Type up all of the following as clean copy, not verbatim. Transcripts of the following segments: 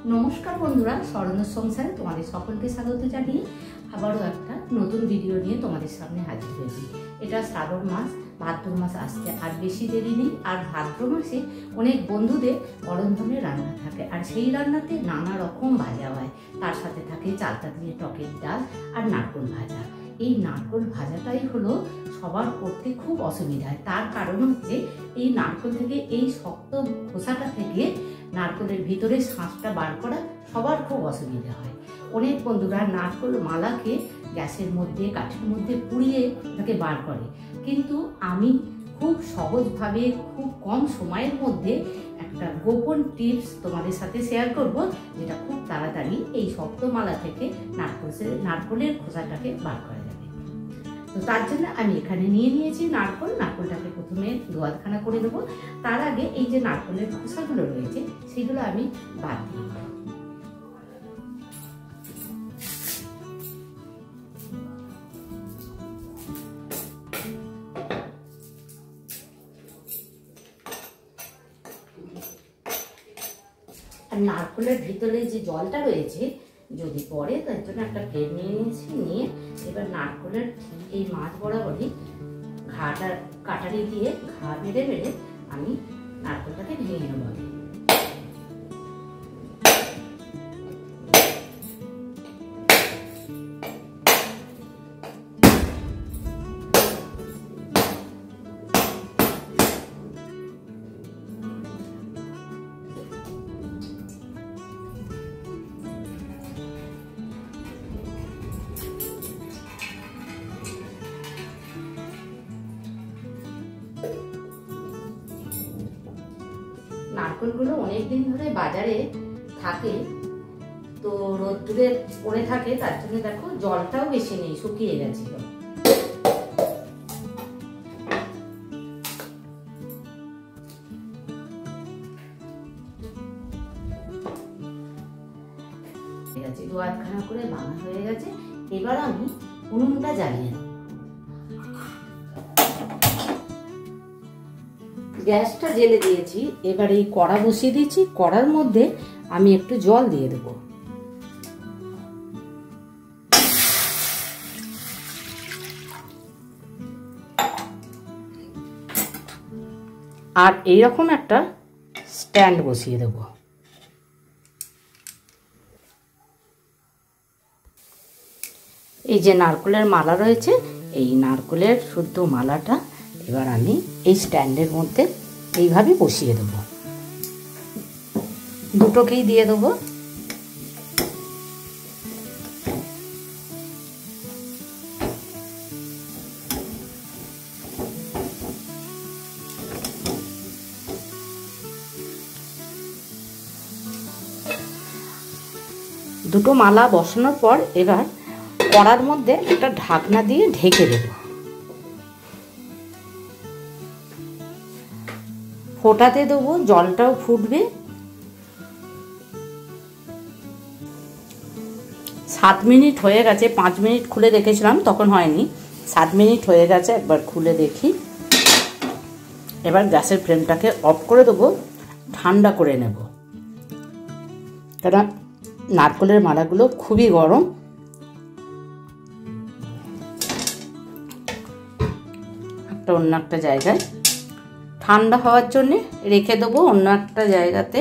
नमस्कार बंधुरा स्वर्णर संसारे तुम्हारे सकलके स्वागत जानिए आबारो एकटा नतून भिडियो निये तुम्हारे सामने हाजिर हयेछि। एटा श्रावण मास भाद्र मास आसছে আর বেশি দেরি নেই। আর ভাদ্র মাসে অনেক বন্ধুদের অরন্ধনের রান্না থাকে আর সেই রান্নাতে নানা রকম ভাজা হয়, তার সাথে থাকে চালতা দিয়ে টকের ডাল আর নারকোল ভাজা। এই নারকোল ভাজাটাই হলো সবার করতে খুব অসুবিধা হয়। তার কারণ হচ্ছে এই নারকোল থেকে এই শক্ত খোসাটা থেকে নারকোলের ভিতরে শাঁসটা বার করা সবার খুব অসুবিধা হয়। অনেক বন্ধুরা নারকোল মালাকে গ্যাসের মধ্যে কাঠের মধ্যে পুড়িয়ে তাকে বার করে, কিন্তু আমি খুব সহজভাবে খুব কম সময়ের মধ্যে একটা গোপন টিপস তোমাদের সাথে শেয়ার করব, যেটা খুব তাড়াতাড়ি এই শক্ত মালা থেকে নারকোলের খোসাটাকে বার করা যাবে। তো তার জন্য আমি এখানে নিয়ে নিয়েছি নারকোলটাকে প্রথমে দোয়াতখানা করে দেবো। তার আগে এই যে নারকোলের খোসাগুলো রয়েছে সেগুলো আমি বাদ দিয়ে দেবো। আর নারকোলের ভিতরে যে জলটা রয়েছে যদি পড়ে, তার জন্য একটা প্লেট নিয়ে নিয়েছি। নিয়ে এবার নারকোলের এই মাছ বরাবরই কাটারি দিয়ে ঘা মেরে মেরে আমি নারকোলটাকে ভেঙে নেব। নারকোলগুলো অনেকদিন ধরে বাজারে থাকে, তো রোদ্দুরে পড়ে থাকে, তার জন্য দেখো জলটাও বেশি নেই, শুকিয়ে গেছিল। দোয়াতখানা করে বানা হয়ে গেছে। এবার আমি উনুনটা জ্বালিয়ে নেব। গ্যাসটা জেলে দিয়েছি। এবার এই কড়া বসিয়ে দিয়েছি। কড়ার মধ্যে আমি একটু জল দিয়ে দেব। আর এইরকম একটা স্ট্যান্ড বসিয়ে দেব। এই যে নারকোলের মালা রয়েছে, এই নারকোলের শুদ্ধ মালাটা এবার আমি এই স্ট্যান্ডের মধ্যে এইভাবে বসিয়ে দেবো। দুটোকেই দিয়ে দেবো। দুটো মালা বসানোর পর এবার কড়ার মধ্যে একটা ঢাকনা দিয়ে ঢেকে দেবো। ফোটাতে দেবো, জলটাও ফুটবে। 7 মিনিট হয়ে গেছে। 5 মিনিট খুলে দেখেছিলাম, তখন হয়নি। 7 মিনিট হয়ে গেছে, একবার খুলে দেখি। এবার গ্যাসের ফ্লেমটাকে অফ করে দেবো, ঠান্ডা করে নেব। কারণ নারকোলের মালাগুলো খুবই গরম। অন্য একটা জায়গায় ঠান্ডা হওয়ার জন্য রেখে দেবো, অন্য একটা জায়গাতে।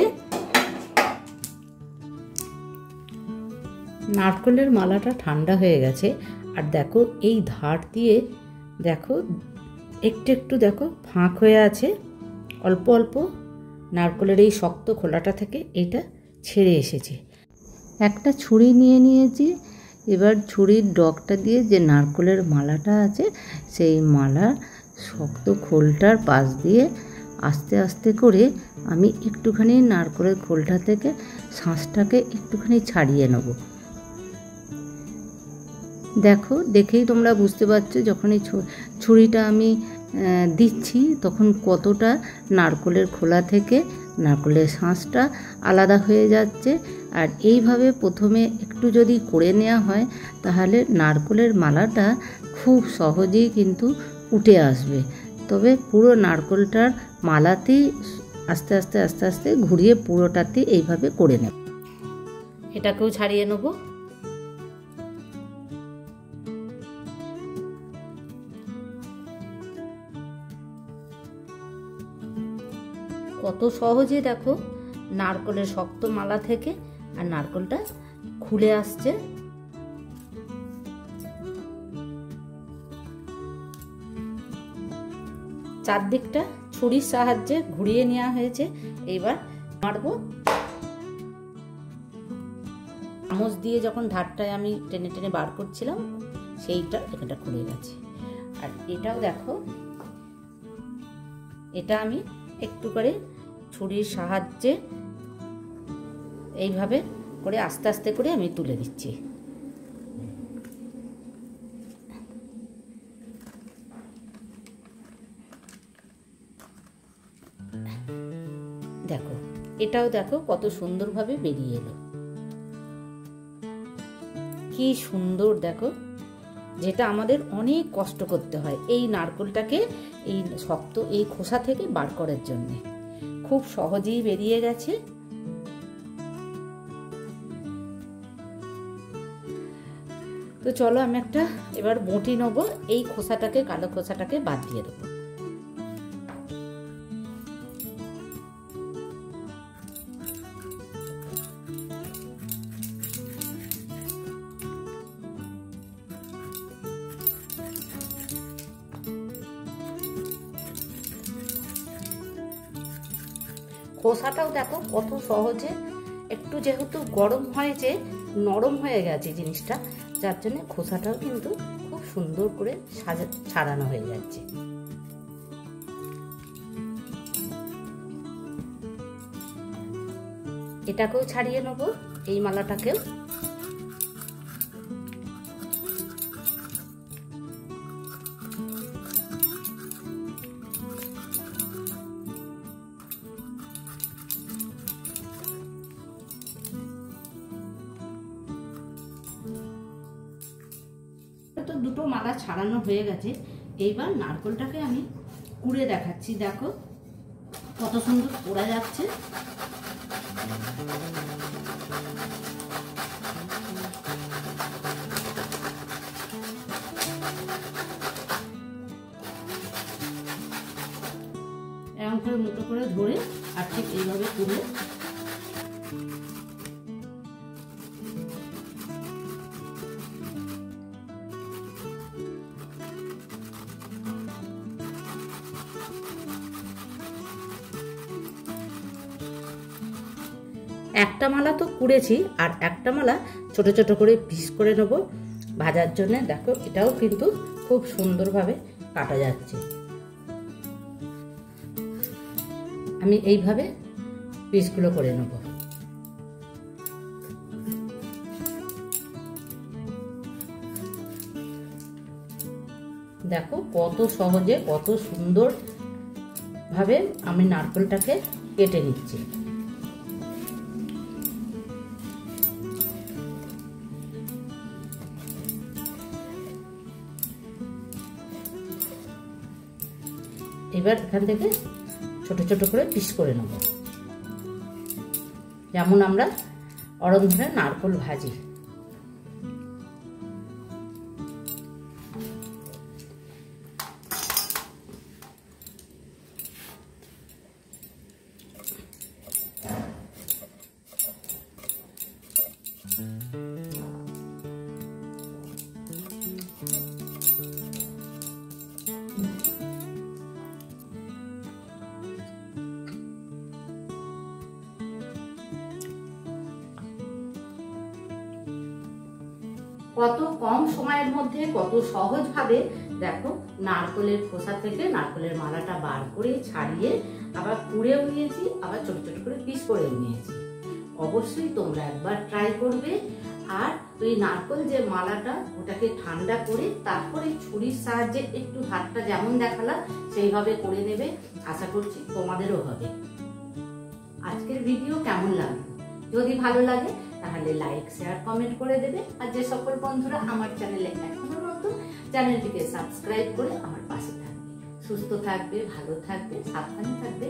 নারকোলের মালাটা ঠান্ডা হয়ে গেছে। আর দেখো এই ধার দিয়ে দেখো একটু একটু দেখো ফাঁক হয়ে আছে, অল্প অল্প নারকোলের এই শক্ত খোলাটা থেকে এটা ছেড়ে এসেছে। একটা ছুরি নিয়ে নিয়েছি। এবার ছুরির ডগটা দিয়ে যে নারকোলের মালাটা আছে সেই মালা শক্ত খোলটার পাশ দিয়ে আস্তে আস্তে করে আমি একটুখানি নারকোলের খোলটা থেকে শাঁসটাকে একটুখানি ছাড়িয়ে নেব। দেখো, দেখেই তোমরা বুঝতে পারছো যখন এই ছুরিটা আমি দিচ্ছি তখন কতটা নারকোলের খোলা থেকে নারকোলের শাঁসটা আলাদা হয়ে যাচ্ছে। আর এইভাবে প্রথমে একটু যদি করে নেওয়া হয় তাহলে নারকোলের মালাটা খুব সহজেই কিন্তু উঠে আসবে। তবে পুরো নারকোলটার মালাতেই আস্তে আস্তে আস্তে আস্তে ঘুরিয়ে পুরোটাতে এইভাবে করে নেব। এটাকেও ছাড়িয়ে নেব। কত সহজে দেখো নারকেলের শক্ত মালা থেকে আর নারকেলটা খুলে আসছে। চারদিকটা ছুরির সাহায্যে ঘুরিয়ে নেওয়া হয়েছে। এইবার মারবো। চামচ দিয়ে যখন ধারটায় আমি টেনে টেনে বার করছিলাম সেইটা এখানটা খুলে গেছে। আর এটাও দেখো, এটা আমি একটু করে ছুরির সাহায্যে এইভাবে করে আস্তে আস্তে করে আমি তুলে দিচ্ছি। দেখো এটাও দেখো কত সুন্দরভাবে বেরিয়ে এলো, কি সুন্দর দেখো। যেটা আমাদের অনেক কষ্ট করতে হয় এই নারকেলটাকে এই শক্ত এই খোসা থেকে বার করার জন্য, খুব সহজেই বেরিয়ে গেছে। তো চলো আমি একটা এবার বটি নেব, এই খোসাটাকে কালো খোসাটাকে বাদ দিয়ে দেবো। খোসাটাও দেখো কত সহজে, একটু যেহেতু গরম হয়েছে নরম হয়ে গেছে জিনিসটা, যার জন্য খোসাটাও কিন্তু খুব সুন্দর করে ছাড়ানো হয়ে যাচ্ছে। এটাকেও ছাড়িয়ে নেব, এই মালাটাকেও। তো দুটো মালা ছাড়ানো হয়ে গেছে। এইবার নারকেলটাকে আমি কুড়ে দেখাচ্ছি। দেখো কত সুন্দর পোড়া যাচ্ছে। এরকম করে মুঠো করে ধরে আর ঠিক এইভাবে কুড়ে একটা মালা তো কুড়েছি, আর একটা মালা ছোট ছোট করে পিস করে নেব ভাজার জন্য। দেখো এটাও কিন্তু খুব সুন্দরভাবে কাটা যাচ্ছে। আমি এইভাবে পিসগুলো করে নেব। দেখো কত সহজে কত সুন্দর ভাবে আমি নারকেলটাকে কেটে নিচ্ছি। এবার এখান থেকে ছোট ছোট করে পিস করে নেব, যেমন আমরা অরন্ধনে নারকেল ভাজি। কত কম সময়ের মধ্যে কত সহজভাবে দেখো নারকেলের খোসা থেকে নারকেলের মালাটা বার করে ছাড়িয়ে আবার কুড়েও নিয়েছি, আবার ছোট ছোট করে পিস করেও নিয়েছি। অবশ্যই তোমরা একবার ট্রাই করবে। আর ওই নারকেল যে মালাটা ওটাকে ঠান্ডা করে তারপরে ছুরির সাহায্যে একটু ধারটা যেমন দেখালাম সেইভাবে করে নেবে। আশা করছি তোমাদেরও হবে। আজকের ভিডিও কেমন লাগলো? যদি ভালো লাগে তাহলে লাইক শেয়ার কমেন্ট করে দেবে। আর যে সকল বন্ধুরা আমার চ্যানেলে এখনো নতুন, চ্যানেলটিকে সাবস্ক্রাইব করে আমার পাশে থাকবে। সুস্থ থাকবে, ভালো থাকবে, সাবধানে থাকবে।